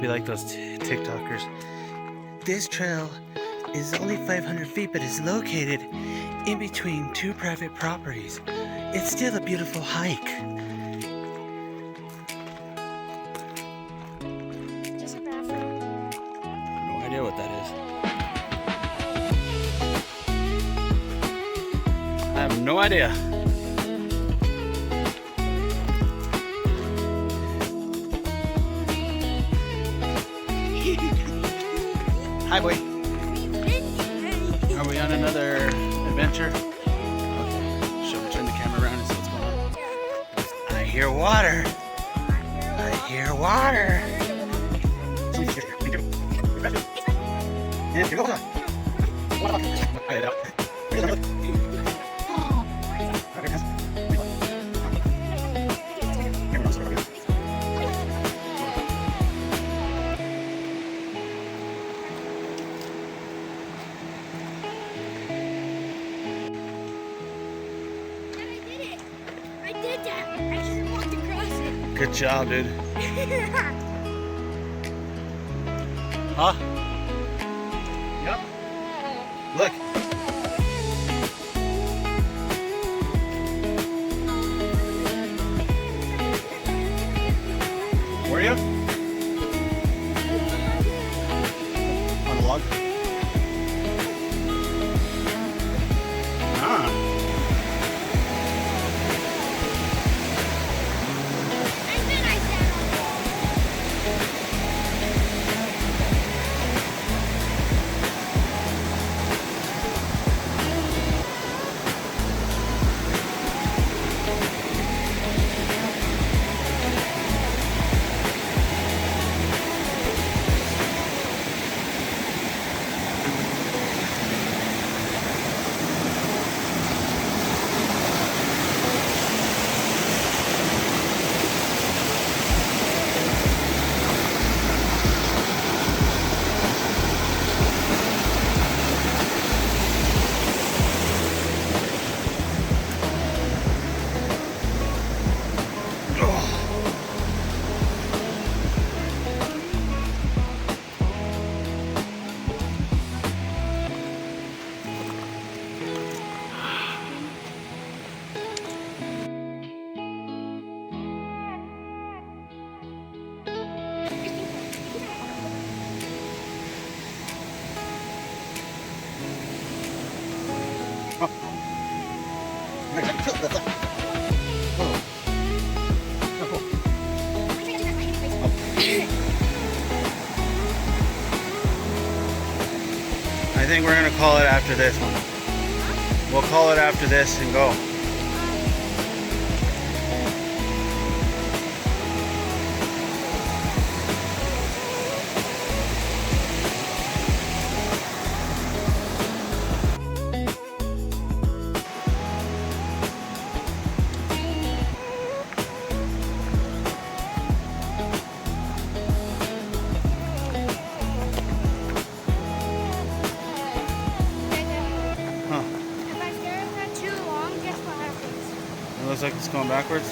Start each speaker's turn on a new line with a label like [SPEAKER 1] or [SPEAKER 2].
[SPEAKER 1] Be like those TikTokers. This trail is only 500 feet, but is located in between two private properties. It's still a beautiful hike.
[SPEAKER 2] Just a bathroom.
[SPEAKER 1] No idea what that is. I have no idea. Hi, boy. Are we on another adventure? Okay. Should we turn the camera around and see what's going on? I hear water. I hear water. Good job, dude. Huh? Yep. Look. Were you? On a log? Ah. I think we're gonna call it after this one. We'll call it after this and go. Looks like it's going backwards.